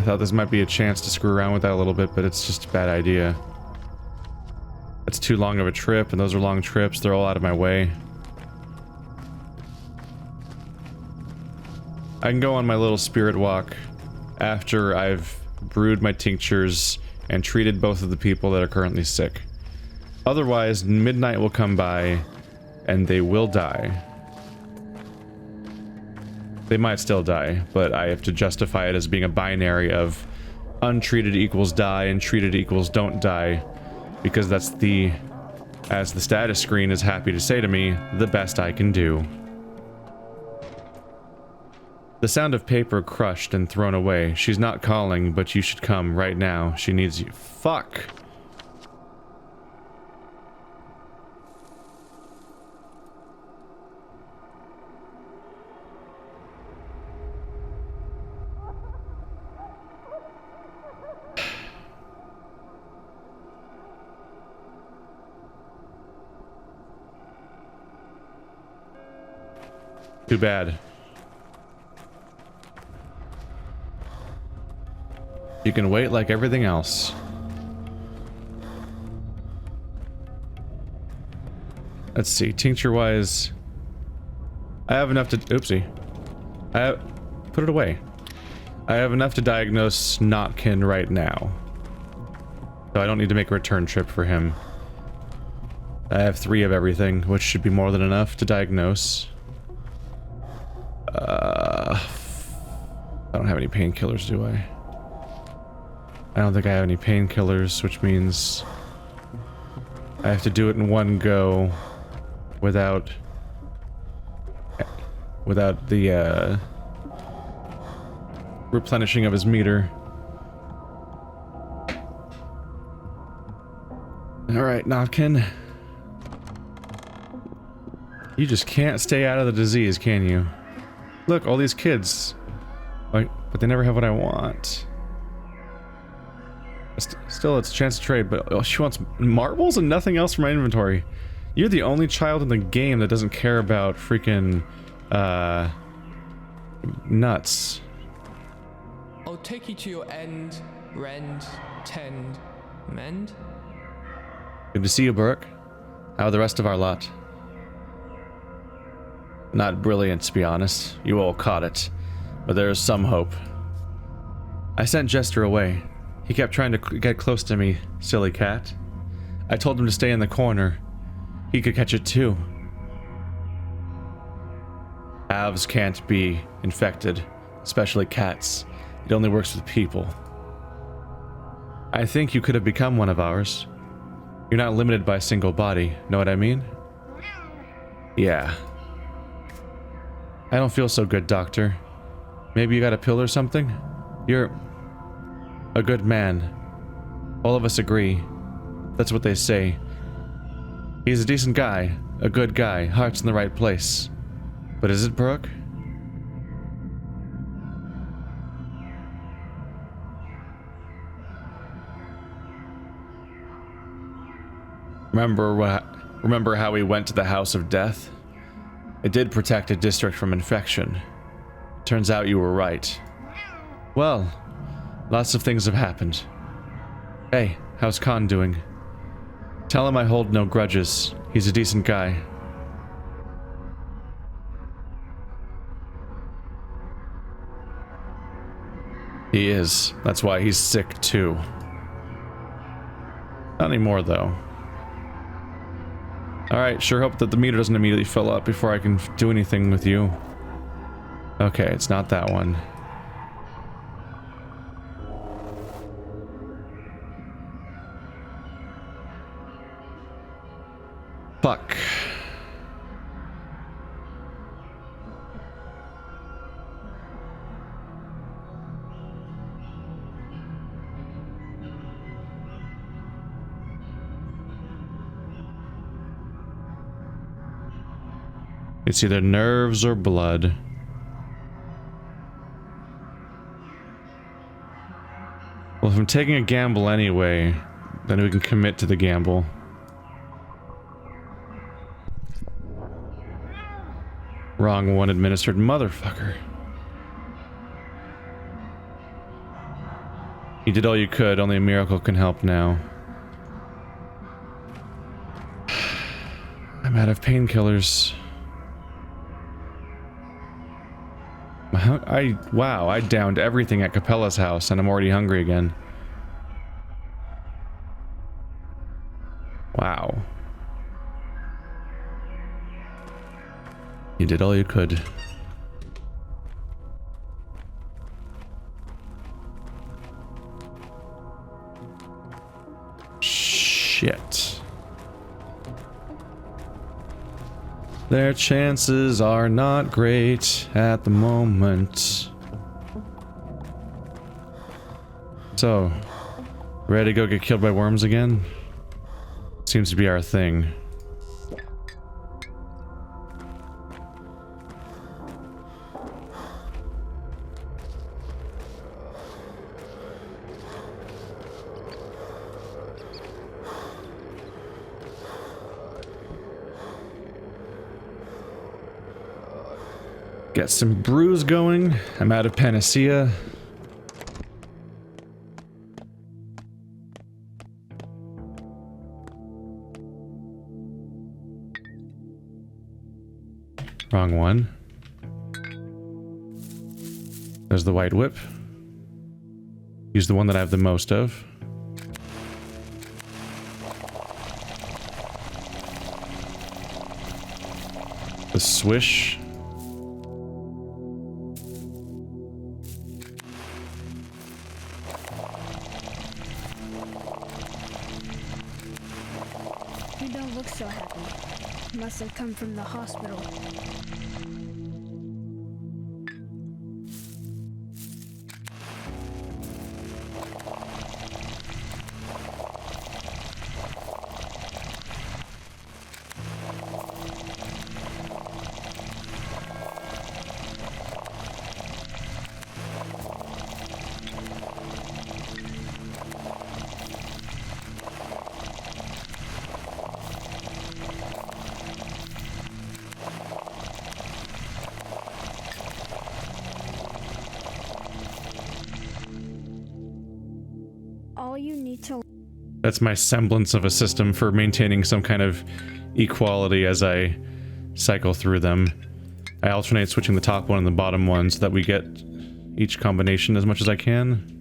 thought this might be a chance to screw around with that a little bit, but it's just a bad idea. It's too long of a trip, and those are long trips. They're all out of my way. I can go on my little spirit walk after I've brewed my tinctures and treated both of the people that are currently sick. Otherwise, midnight will come by, and they will die. They might still die, but I have to justify it as being a binary of untreated equals die and treated equals don't die, because that's the, as the status screen is happy to say to me, the best I can do. The sound of paper crushed and thrown away. She's not calling, but you should come right now. She needs you. Fuck! Too bad. You can wait like everything else. Let's see, tincture-wise... I have enough to... Oopsie. Put it away. I have enough to diagnose Notkin right now. So I don't need to make a return trip for him. I have 3 of everything, which should be more than enough to diagnose. I don't have any painkillers, do I? I don't think I have any painkillers, which means I have to do it in one go without the replenishing of his meter. Alright, Notkin. You just can't stay out of the disease, can you? Look, all these kids. Like, but they never have what I want. Still, it's a chance to trade, but oh, she wants marbles and nothing else from my inventory. You're the only child in the game that doesn't care about freaking, nuts. I'll take you to your end, rend, tend, mend. Good to see you, Burke. How are the rest of our lot? Not brilliant, to be honest. You all caught it. But there is some hope. I sent Jester away. He kept trying to get close to me, silly cat. I told him to stay in the corner. He could catch it too. Halves can't be infected, especially cats. It only works with people. I think you could have become one of ours. You're not limited by a single body, know what I mean? Yeah. I don't feel so good, Doctor. Maybe you got a pill or something? You're a good man. All of us agree. That's what they say. He's a decent guy, a good guy, heart's in the right place. But is it, Brooke? Remember how we went to the House of Death? It did protect a district from infection. Turns out you were right. Well, lots of things have happened. Hey, how's Khan doing? Tell him I hold no grudges. He's a decent guy. He is. That's why he's sick too. Not anymore though. Alright, sure hope that the meter doesn't immediately fill up before I can do anything with you. Okay, it's not that one. Fuck. It's either nerves or blood. Well, if I'm taking a gamble anyway, then we can commit to the gamble. Wrong one administered, motherfucker. did all you could. Only a miracle can help now. I'm out of painkillers. Wow, I downed everything at Capella's house and I'm already hungry again. Wow. You did all you could. Shit. Their chances are not great at the moment. So, ready to go get killed by worms again? Seems to be our thing. Get some brews going. I'm out of panacea. Wrong one. There's the white whip. Use the one that I have the most of. The swish. You don't look so happy. Must have come from the hospital. All you need to... That's my semblance of a system for maintaining some kind of equality as I cycle through them. I alternate switching the top one and the bottom one so that we get each combination as much as I can.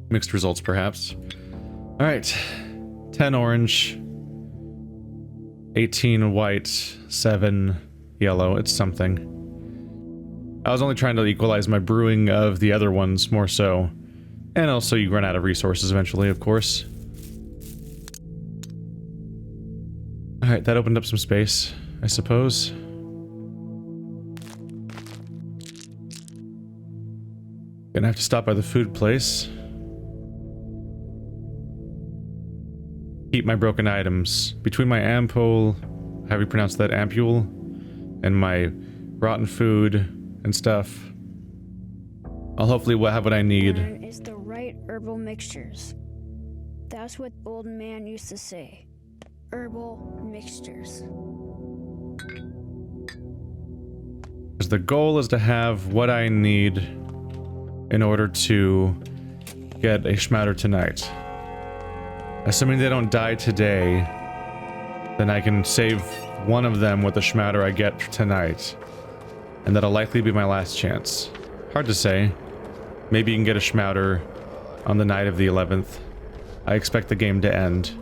Mixed results, perhaps. Alright. 10 orange. 18 white. 7 yellow. It's something. I was only trying to equalize my brewing of the other ones more so. And also you run out of resources eventually, of course. Alright, that opened up some space, I suppose. Gonna have to stop by the food place. Keep my broken items. Between my ampule, how do you pronounce that, ampule? And my rotten food and stuff. I'll hopefully have what I need. Is the right herbal mixtures. That's what old man used to say. Herbal mixtures. Because the goal is to have what I need in order to get a schmatter tonight. Assuming they don't die today, then I can save one of them with the schmatter I get tonight. And that'll likely be my last chance. Hard to say. Maybe you can get a schmatter on the night of the 11th. I expect the game to end.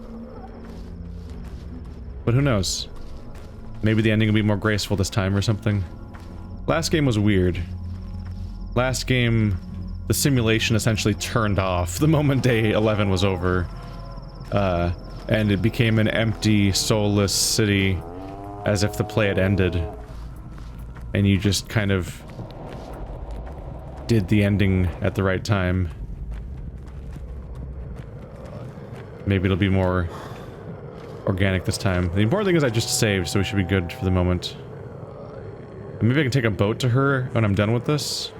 But who knows? Maybe the ending will be more graceful this time or something. Last game was weird. Last game, the simulation essentially turned off the moment day 11 was over. And it became an empty, soulless city, as if the play had ended. And you just kind of did the ending at the right time. Maybe it'll be more organic this time. The important thing is I just saved, so we should be good for the moment. Maybe I can take a boat to her when I'm done with this.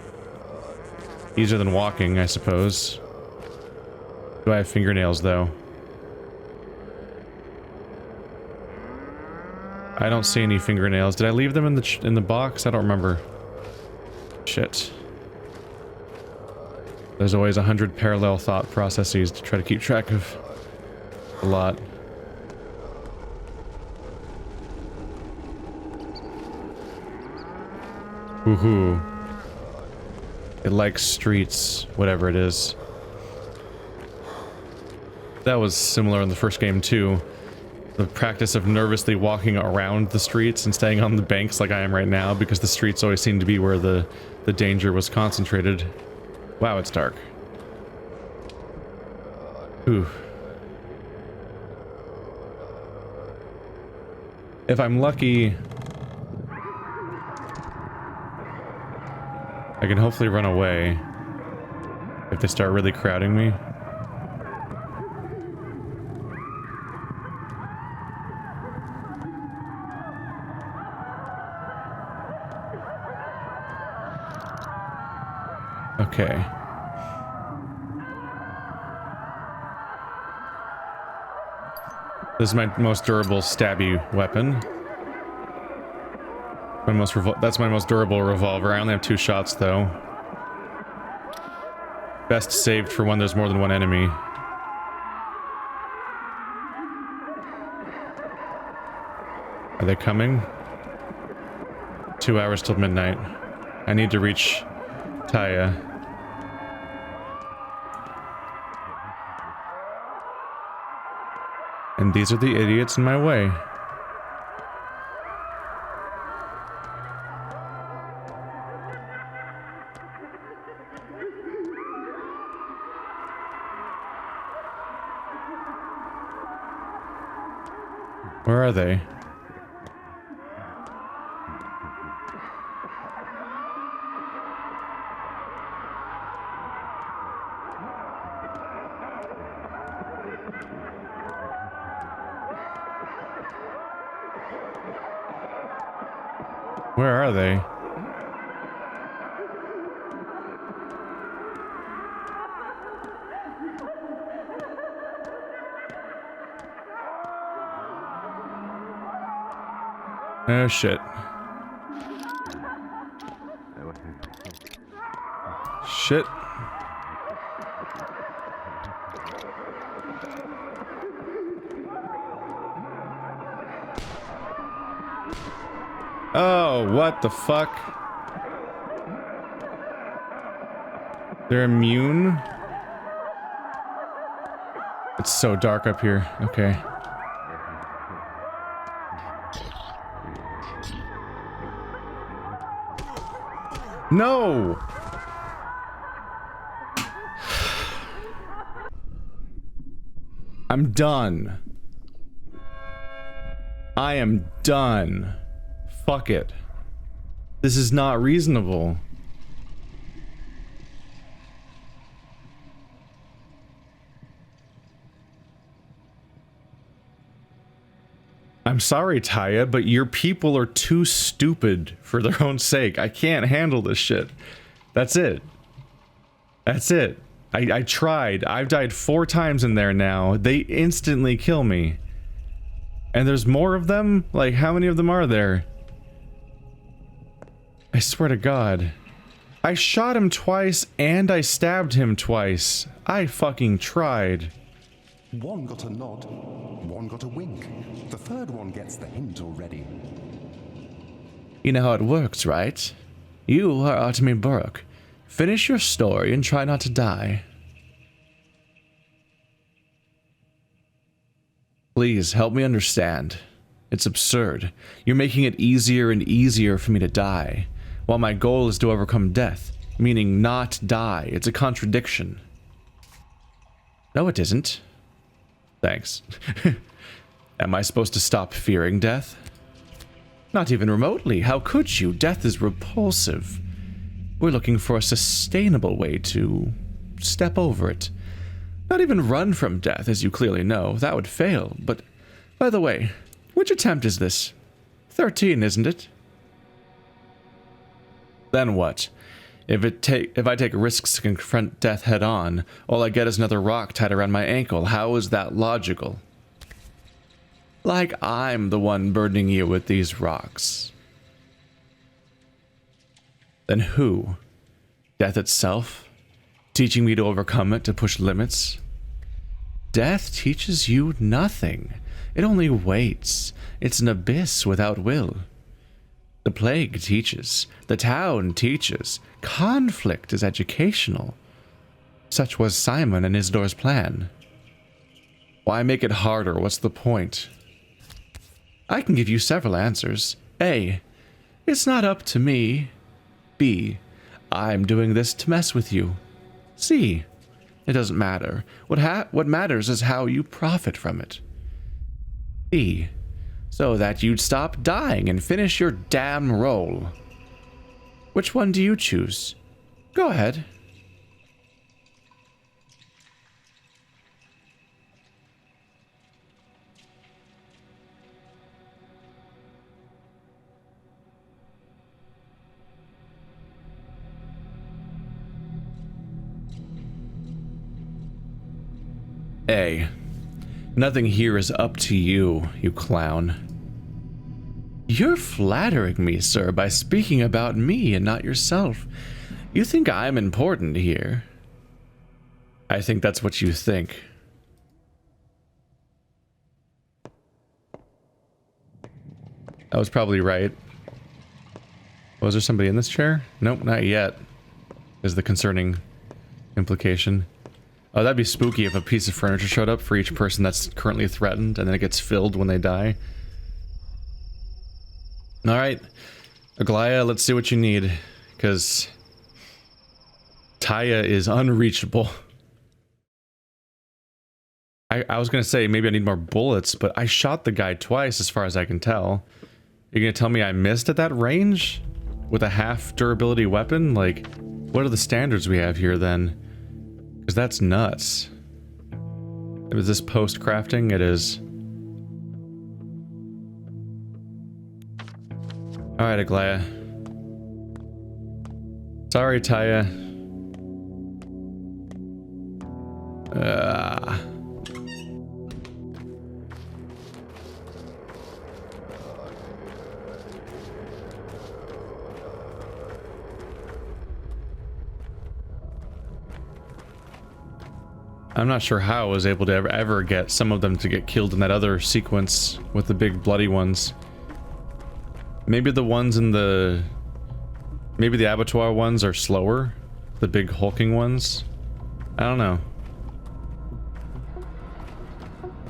Easier than walking, I suppose. Do I have fingernails, though? I don't see any fingernails. Did I leave them in the box? I don't remember. Shit. There's always 100 parallel thought processes to try to keep track of a lot. Woohoo. It likes streets, whatever it is. That was similar in the first game too. The practice of nervously walking around the streets and staying on the banks like I am right now, because the streets always seemed to be where the danger was concentrated. Wow, it's dark. Ooh. If I'm lucky, I can hopefully run away if they start really crowding me. Okay. This is my most durable stabby weapon. That's my most durable revolver. I only have 2 shots though. Best saved for when there's more than one enemy. Are they coming? 2 hours till midnight. I need to reach Taya. And these are the idiots in my way. Where are they? Where are they? Oh shit. Shit. Oh, what the fuck? They're immune? It's so dark up here. Okay. No! I'm done. I am done. Fuck it. This is not reasonable. I'm sorry, Taya, but your people are too stupid for their own sake. I can't handle this shit. That's it. That's it. I tried. I've died 4 times in there now. They instantly kill me. And there's more of them? Like, how many of them are there? I swear to God. I shot him twice and I stabbed him twice. I fucking tried. One got a nod, one got a wink. The third one gets the hint already. You know how it works, right? You are Artemy Burke. Finish your story and try not to die. Please, help me understand. It's absurd. You're making it easier and easier for me to die, while my goal is to overcome death, meaning not die. It's a contradiction. No, it isn't. Thanks. Am I supposed to stop fearing death? Not even remotely. How could you? Death is repulsive. We're looking for a sustainable way to step over it. Not even run from death, as you clearly know. That would fail. But, by the way, which attempt is this? 13, isn't it? Then what? If I take risks to confront death head on, all I get is another rock tied around my ankle. How is that logical? Like I'm the one burdening you with these rocks. Then who? Death itself? Teaching me to overcome it, to push limits? Death teaches you nothing. It only waits. It's an abyss without will. The plague teaches. The town teaches. Conflict is educational. Such was Simon and Isdor's plan. Why make it harder? What's the point? I can give you several answers. A. It's not up to me. B. I'm doing this to mess with you. C. It doesn't matter. What matters is how you profit from it. D. So that you'd stop dying and finish your damn role. Which one do you choose? Go ahead. A. Nothing here is up to you, you clown. You're flattering me, sir, by speaking about me and not yourself. You think I'm important here. I think that's what you think. I was probably right. Was there somebody in this chair? Nope, not yet. Is the concerning implication. Oh, that'd be spooky if a piece of furniture showed up for each person that's currently threatened, and then it gets filled when they die. Alright. Aglaya, let's see what you need, because Taya is unreachable. I was gonna say, maybe I need more bullets, but I shot the guy twice, as far as I can tell. You're gonna tell me I missed at that range? With a half durability weapon? Like, what are the standards we have here, then? Because that's nuts. Is this post-crafting? It is. Alright, Aglaya. Sorry, Taya. I'm not sure how I was able to ever get some of them to get killed in that other sequence with the big bloody ones. Maybe the ones in the... Maybe the abattoir ones are slower? The big hulking ones? I don't know.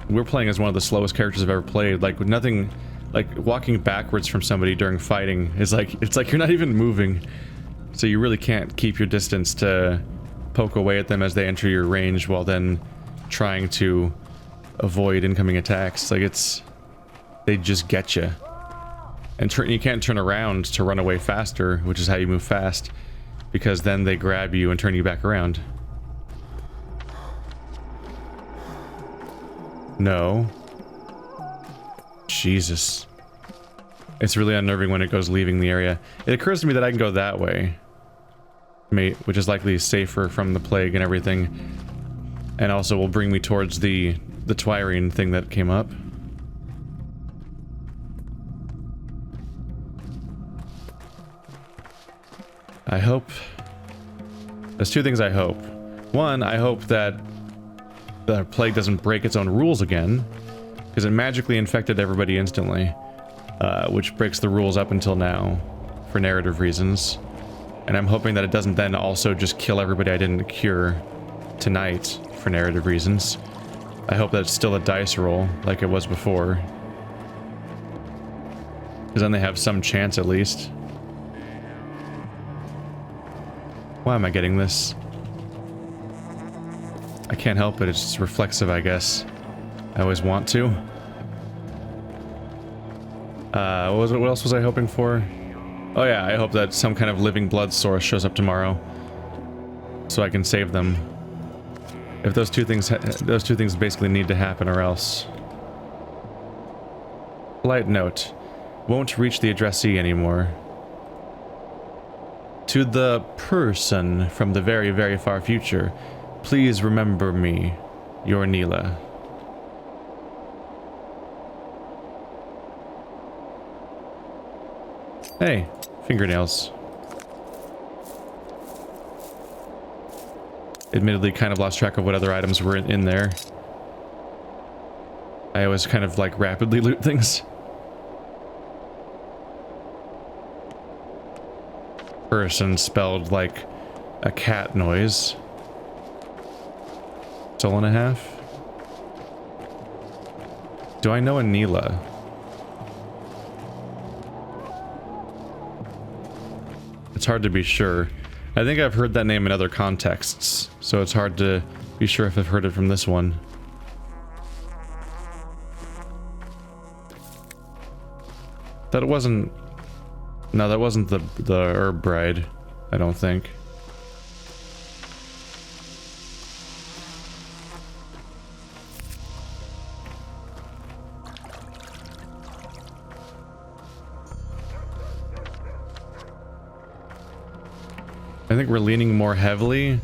We're playing as one of the slowest characters I've ever played. Like, with nothing... Like, walking backwards from somebody during fighting is like... It's like you're not even moving. So you really can't keep your distance to poke away at them as they enter your range while then trying to avoid incoming attacks. Like, it's... They just get you. And you can't turn around to run away faster, which is how you move fast, because then they grab you and turn you back around. No. Jesus. It's really unnerving when it goes leaving the area. It occurs to me that I can go that way, which is likely safer from the plague and everything, and also will bring me towards the Twirene thing that came up. I hope... There's two things I hope. One, I hope that the plague doesn't break its own rules again, because it magically infected everybody instantly, which breaks the rules up until now, for narrative reasons. And I'm hoping that it doesn't then also just kill everybody I didn't cure tonight, for narrative reasons. I hope that it's still a dice roll, like it was before. Because then they have some chance at least. Why am I getting this? I can't help it, it's just reflexive, I guess. I always want to. What else was I hoping for? Oh yeah, I hope that some kind of living blood source shows up tomorrow, so I can save them. If those two things basically need to happen, or else. Polite note: won't reach the addressee anymore. To the person from the very, very far future, please remember me, your Neela. Hey, fingernails. Admittedly, kind of lost track of what other items were in there. I always kind of like rapidly loot things. Person spelled like a cat noise. Soul and a half. Do I know Anila? It's hard to be sure. I think I've heard that name in other contexts, so it's hard to be sure if I've heard it from this one. That wasn't... No, that wasn't the herb bride, I don't think. I think we're leaning more heavily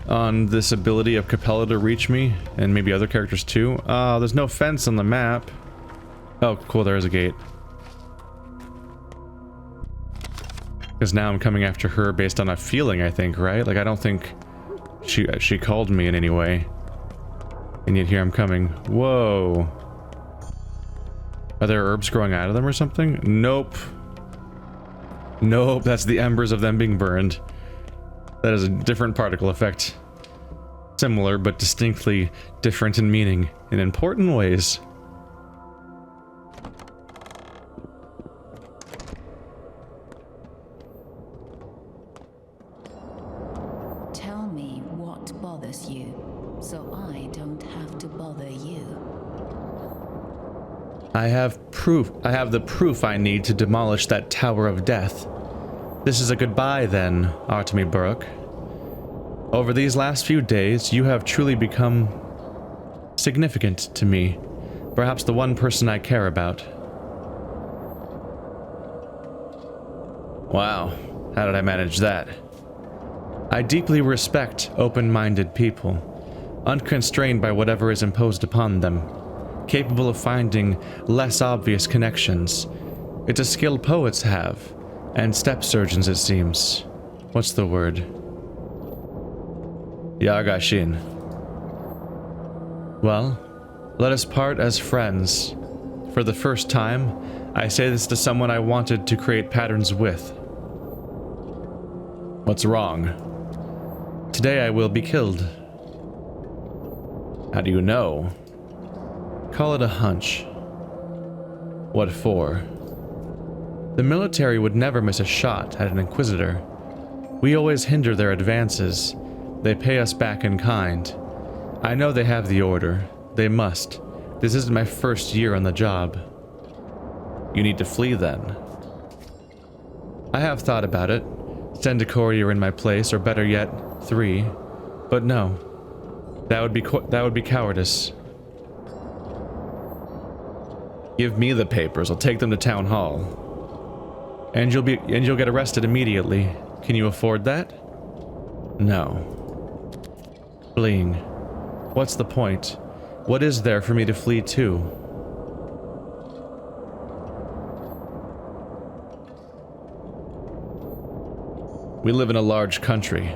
on this ability of Capella to reach me, and maybe other characters too. Oh, there's no fence on the map. Oh, cool, there is a gate. Because now I'm coming after her based on a feeling, I think, right? Like, I don't think she called me in any way. And yet here I'm coming. Whoa. Are there herbs growing out of them or something? Nope. Nope, that's the embers of them being burned. That is a different particle effect. Similar, but distinctly different in meaning, in important ways. Tell me what bothers you, so I don't have to bother you. I have proof. I have the proof I need to demolish that Tower of Death. This is a goodbye then, Artemy Burke. Over these last few days, you have truly become significant to me. Perhaps the one person I care about. Wow, how did I manage that? I deeply respect open-minded people, unconstrained by whatever is imposed upon them, capable of finding less obvious connections. It's a skill poets have, and step surgeons, it seems. What's the word? Yagashin. Well, let us part as friends. For the first time, I say this to someone I wanted to create patterns with. What's wrong? Today I will be killed. How do you know? Call it a hunch. What for? The military would never miss a shot at an Inquisitor. We always hinder their advances. They pay us back in kind. I know they have the order. They must. This isn't my first year on the job. You need to flee then. I have thought about it. Send a courier in my place, or better yet, 3. But no. That would be cowardice. Give me the papers. I'll take them to town hall. And you'll get arrested immediately. Can you afford that? No. Fleeing. What's the point? What is there for me to flee to? We live in a large country.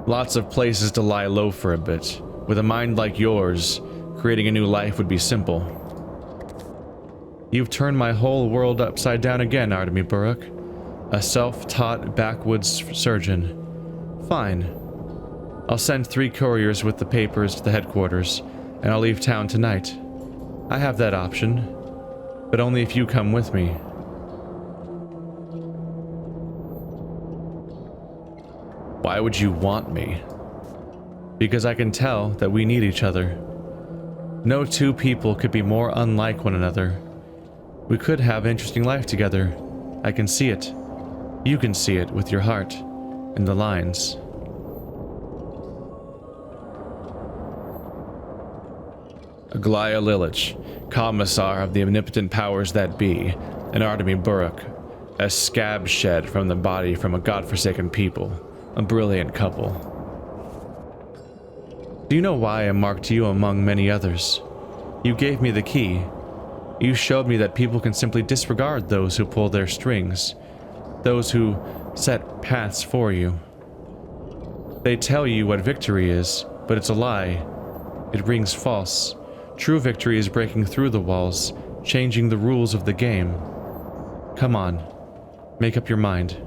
Lots of places to lie low for a bit. With a mind like yours, creating a new life would be simple. You've turned my whole world upside down again, Artemy Burke. A self-taught backwoods surgeon. Fine. I'll send 3 couriers with the papers to the headquarters, and I'll leave town tonight. I have that option, but only if you come with me. Why would you want me? Because I can tell that we need each other. No 2 people could be more unlike one another. We could have an interesting life together. I can see it. You can see it with your heart, in the lines. Aglaya Lilich, Commissar of the omnipotent powers that be, and Artemy Burke, a scab shed from the body from a godforsaken people, a brilliant couple. Do you know why I marked you among many others? You gave me the key. You showed me that people can simply disregard those who pull their strings. those who set paths for you. They tell you what victory is, but it's a lie. It rings false. True victory is breaking through the walls, changing the rules of the game. Come on, make up your mind.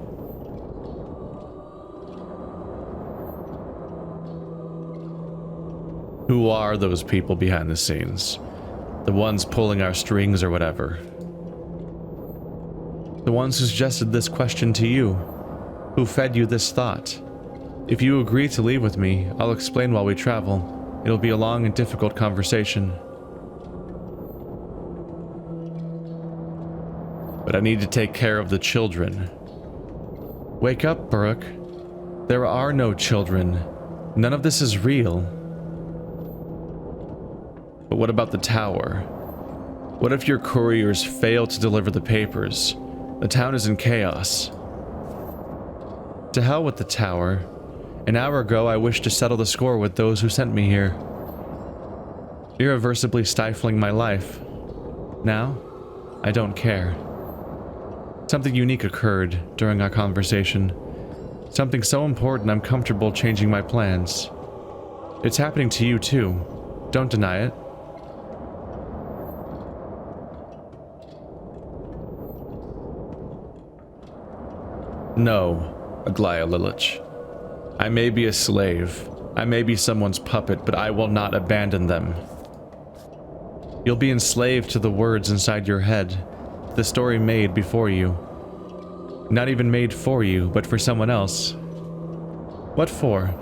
Who are those people behind the scenes? The ones pulling our strings or whatever? The ones who suggested this question to you? Who fed you this thought? If you agree to leave with me, I'll explain while we travel. It'll be a long and difficult conversation. But I need to take care of the children. Wake up, Baruch. There are no children. None of this is real. But what about the tower? What if your couriers fail to deliver the papers? The town is in chaos. To hell with the tower. An hour ago, I wished to settle the score with those who sent me here, irreversibly stifling my life. Now, I don't care. Something unique occurred during our conversation. Something so important I'm comfortable changing my plans. It's happening to you too. Don't deny it. No, Aglaia Lilich. I may be a slave. I may be someone's puppet, but I will not abandon them. You'll be enslaved to the words inside your head, the story made before you. Not even made for you, but for someone else. What for?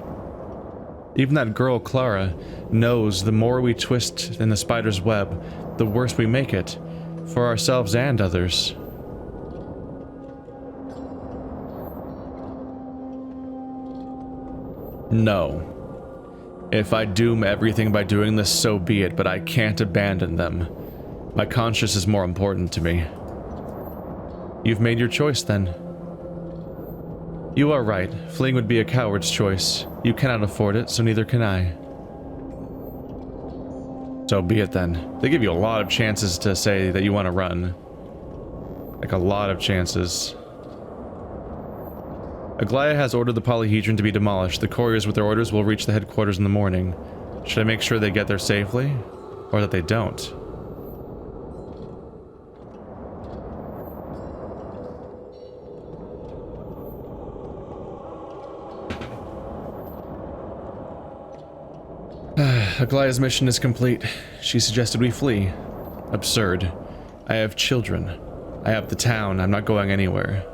Even that girl, Clara, knows the more we twist in the spider's web, the worse we make it, for ourselves and others. No. If I doom everything by doing this, so be it, but I can't abandon them. My conscience is more important to me. You've made your choice, then. You are right. Fleeing would be a coward's choice. You cannot afford it, so neither can I. So be it, then. They give you a lot of chances to say that you want to run. Like, a lot of chances. Aglaia has ordered the polyhedron to be demolished. The couriers with their orders will reach the headquarters in the morning. Should I make sure they get there safely? Or that they don't? Aglaia's mission is complete. She suggested we flee. Absurd. I have children. I have the town. I'm not going anywhere.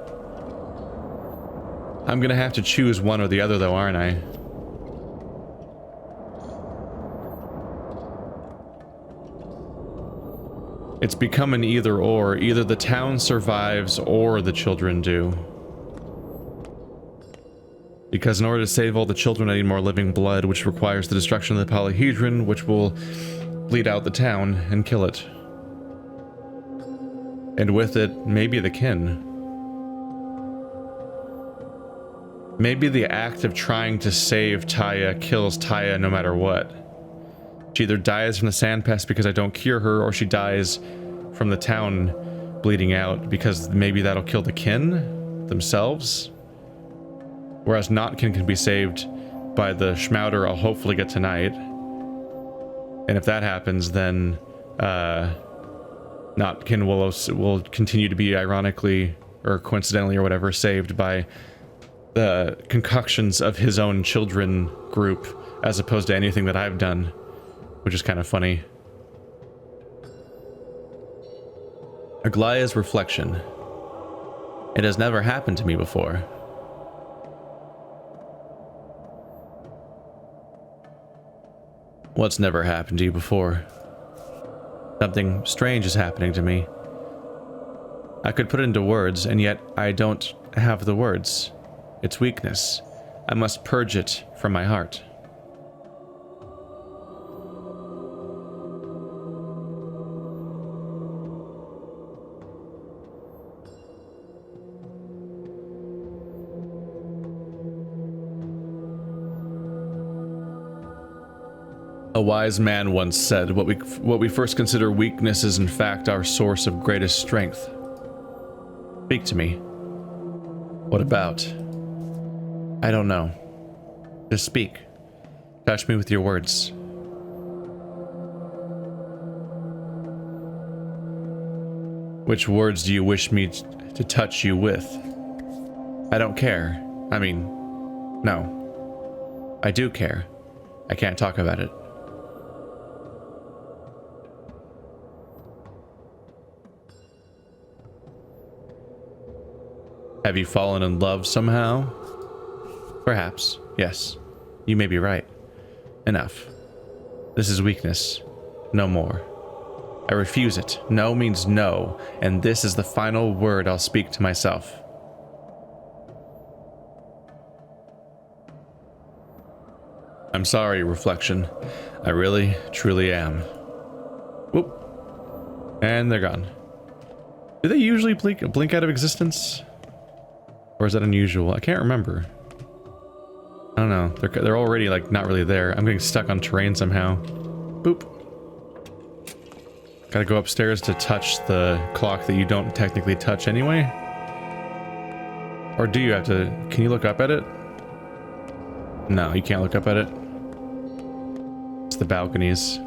I'm gonna have to choose one or the other, though, aren't I? It's become an either-or. Either the town survives or the children do. Because in order to save all the children, I need more living blood, which requires the destruction of the polyhedron, which will bleed out the town and kill it. And with it, maybe the kin. Maybe the act of trying to save Taya kills Taya no matter what. She either dies from the sand pest because I don't cure her, or she dies from the town bleeding out because maybe that'll kill the kin themselves. Whereas Notkin can be saved by the Schmouder I'll hopefully get tonight. And if that happens, then Notkin will continue to be ironically or coincidentally or whatever saved by the concoctions of his own children group, as opposed to anything that I've done, which is kind of funny. Aglaia's reflection. It has never happened to me before. What's never happened to you before? Something strange is happening to me. I could put it into words, and yet I don't have the words. It's weakness. I must purge it from my heart. A wise man once said, what we first consider weakness is in fact our source of greatest strength. Speak to me. What about? I don't know. Just speak. Touch me with your words. Which words do you wish me to touch you with? I don't care. I mean, no. I do care. I can't talk about it. Have you fallen in love somehow? Perhaps, yes. You may be right. Enough. This is weakness. No more. I refuse it. No means no, and this is the final word I'll speak to myself. I'm sorry, reflection. I really, truly am. Whoop. And they're gone. Do they usually blink out of existence? Or is that unusual? I can't remember. I don't know. They're already, like, not really there. I'm getting stuck on terrain somehow. Boop. Gotta go upstairs to touch the clock that you don't technically touch anyway? Or do you have to... Can you look up at it? No, you can't look up at it. It's the balconies.